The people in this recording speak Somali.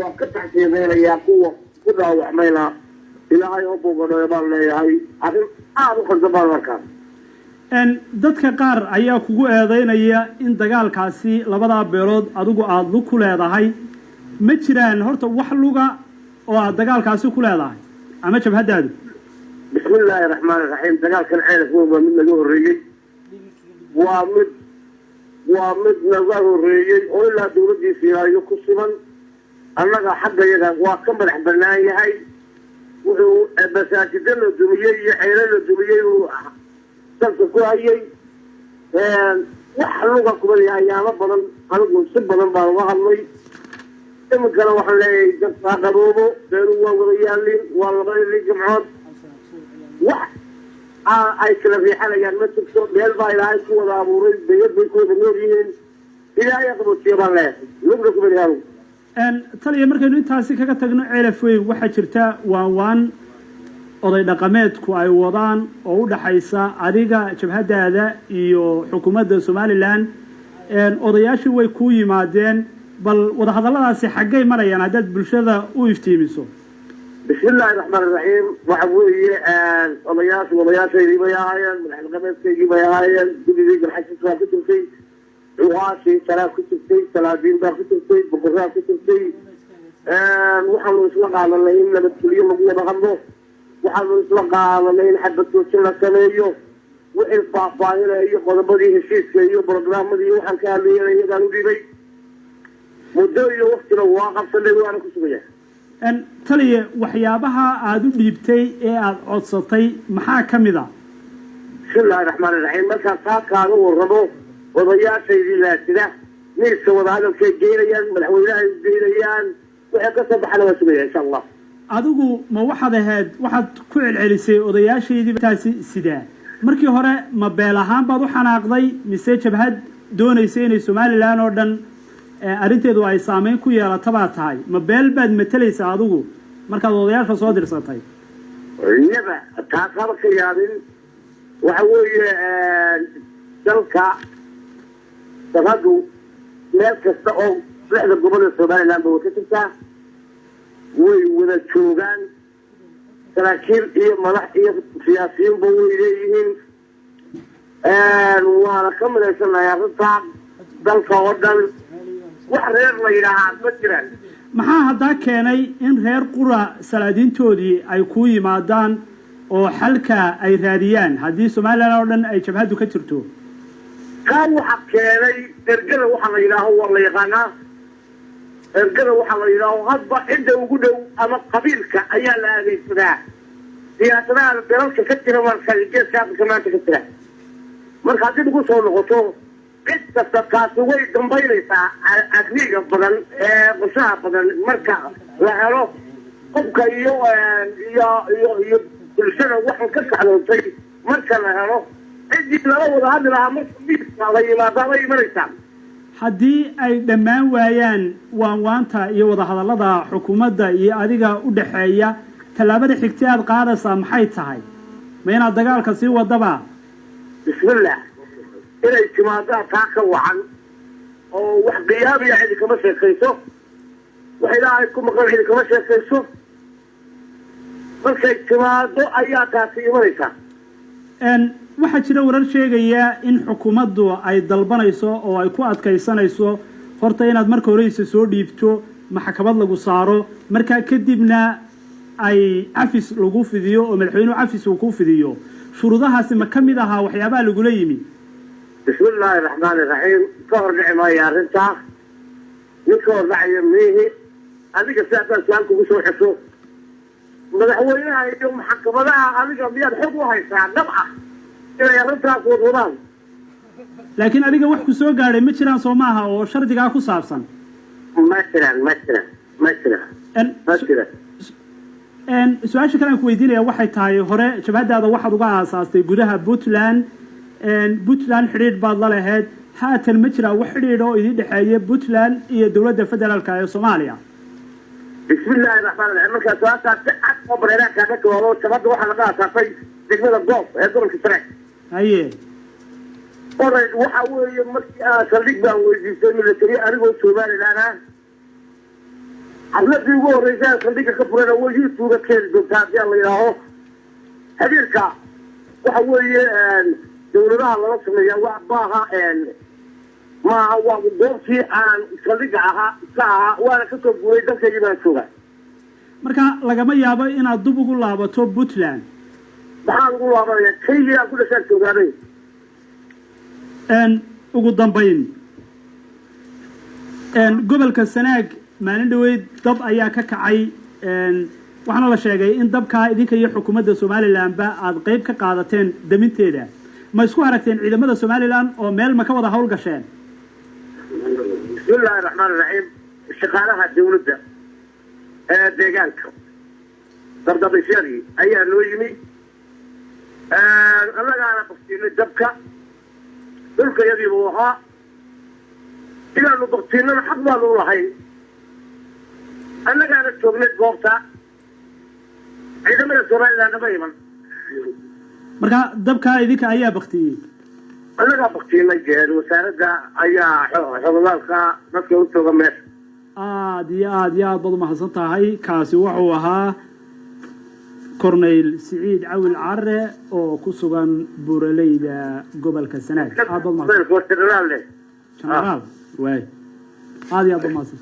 وقطع سيدنا يا قوة كلها وحمينا إلى هاي أبو قدر يبان لي هاي عشان أخذ زبان مركز dadka qaar ayaa kugu eedeynaya in dagaalkaasi labada beelood adigu aad lug ku leedahay ma jiraan horta wax luga oo aad dagaalkaasi ku leedahay ama jabhadaadu bismillaahir rahmaanir rahiim dagaalkan ceelka waa mid laga horeeyay waa mid laga horeeyay oo ilaa dawladdiisa ilaayo ku sugan annaga xagga yaga waa ka madax bannaan yahay wuxuu masaajida la dumiyey iyo ceelo la dumiyey كويس وحلوقة كبيرة أيام بدل أنا سب بدل بالوهمي إما كانوا وحلي جبنا قروبه بيروا وريالين والغير جمعات أي كلا في حالة يعني ما تكسر بيرفع إلى هاي كوا أبوري بيكون بنوريين إلى يقبل شيئا لا نقول كبيرة ترى مركز أنت هسه كتجنا عرفوا واحد شرتا وان oday dhaqameedku ay wadaan oo u dhaxaysa adiga jabhadaada iyo xukuumadda Soomaaliland odayaashii way ku yimaadeen bal wada hadalladaasi xaggay marayaan hadad bulshada u iftiimiso bismillaahir rahmaanir rahiim waxa weeye odayaashii bayaan madax dhaqameedkii bayaan guddiga garxashada ku tirtay ruuxaasi salaad ku tirtay salaadiin baa ku tirtay boqorraa ku tirtay waxaan isla qaadanay in la taliyo lagu wada hadlo waxaan isla qaadanay in xabadkoodin la sameeyo wixii faahfaahinaya qodobadii heshiiska iyo barnaamijyadii waxaan ka hadlayay iyagaan u dhibay muddo iyo waqtina waa qabsanay waana ku sugaya taliye waxyaabaha aad u dhiibtay ee aad codsatay maxaa ka mid ah bismillaahir rahmaanir rahiim marka kaaga warrabo odayaashaydii laasida miiska wada hadalkay geynayaan madaxweynaha geynayaan waxay ka soo baxana waa sugaya insha allah adigu ma waxaad ku celcelisay odayaashaydii taasi sidaa markii hore ma beel ahaan baad u xanaaqday mise jabhad doonaysay inay Soomaaliland oo dhan arinteedu ay saameyn ku yeelato baa tahay ma beel baad matalaysaa adigu markaad odayaasha soo dirsatay iyada taasaba ka yaabin waxa weeye dalka dabadu meel kasta oo lixda gobol ee Soomaaliland oo ka jirta way wada joogaan saraakiil iyo madax iyo siyaasiyiin baa way leeyihiin waana ka midaysanahay arrintaa dalka oo dhan wax reer la yidhaahaa ma jiraan maxaa haddaa keenay in reer qura salaadiintoodii ay ku yimaadaan oo xalka ay raadiyaan haddii Soomaaliland oo dhan ay jabhadu ka jirto kaa waxa keenay ergada waxa la yidhaaho waa la yaqaanaa ergada waxa la yidhaaho hadba cidda ugu dhow ama qabiilka ayaa la adeegsadaa siyaasadaha dalalka ka jira marka geeska Afrika maanta ka jira marka haddii lagu soo noqoto cid kasta taasi way dambaynaysaa aqliga badan ee qorshaha badan marka la helo qofka iyo bulshada waxaan ka kacdootay marka la helo ciddii lala wada hadli lahaa marka miiska la yimaada way imanaysaa haddii ay dhammaan waayaan waanwaanta iyo wada hadallada xukuumadda iyo adiga u dhaxeeya tallaabada xigtay aad qaadaysaa maxay tahay ma inaad dagaalka sii wadaba bismillah inay timaadaan taa ka wacan oo wax qiyaabiya cidi kama sheekayso wax ilaahay ku maqan cidi kama sheekayso markay timaado ayaa taasi imanaysaa waxaa jira warar sheegaya in xukuumaddu ay dalbanayso oo ay ku adkaysanayso horta inaad marka horeysa soo dhiibto maxkamad lagu saaro markaa kadibna ay cafis lagu fidiyo oo madaxweynuhu cafis uu ku fidiyo shuruudahaasi ma ka mid ahaa waxyaabaha lagula yimi bismillaahir rahmaanir rahiim ka hor dhici maayo arrintaa ninka hor dhacaya miihi adiga sidaasaan su-aal kugu soo xesho madaxweynaha iyo maxkamadaha adiga miyaad xog u haysaa dhab ah inay arrintaas wadwadaan laakiin adiga wax ku soo gaadhay ma jiraan soo maaha oo shardigaa ku saabsan ma jiraan su-aasha kale aan ku weydiinaya waxay tahay hore jabhadaada waxaad uga aasaastay gudaha Puntland xidhiidh baad la lahayd haatan ma jiraa wax xidhiidh oo idin dhexeeya Puntland iyo dowladda federaalka ee Soomaaliya bismillaahir rahmaanir rahiim marka su'aashaas si cad oo bareeraad kaaga jawaabo jabhadda waxaa laga aasaasay degmada goob ee gobolka sare haye oray waxa weeye markii saldhig baan weydiistay military anigoo Soomaaliland ah xafladii ugu horreysay saldhigga ka furana way youtube keeni doontaa haddii la yidhaaho xiriirka waxa weeye dawladaha lala sameeya wax maaha waa goobtii aan saldhigga iska ahaa waana ka soo guuray dalkaygii baan joogaa marka lagama yaabo inaad dib ugu laabato puntland maxaan ugu laabanaya kaygii aan ku dhashaan joogaanay ugu dambayn gobolka sanaag maalin dhaweyd dab ayaa ka kacay waxaana la sheegay in dabkaa idinka iyo xukuumadda somalilanba aada qeyb ka qaadateen daminteeda ma isku aragteen ciidamada somalilan oo meel ma ka wada hawl gasheen bismillaahi raxmaan iraxiim shaqaalaha dawladda ee deegaanka dardabishyadii ayaa loo yimi annagaana baktiinay dabka dhulka yadiibuu ahaa inaanu baktiinana xaq baanu u lahayn annagaana joognay goobta ciidamada somalilan nama iman marka dabkaa idinka ayaa baktiyey annagaa baktiinay wasaaradda ayaa xogogaalka dadka u jooga meesha aada iyo aad baad umahadsan tahay kaasi wuxuu ahaa corneyl siciid cawil care oo ku sugan buuraleyda gobolka sanaag aad baad umahadsan generaal waay aada iyo aad baad umahadsan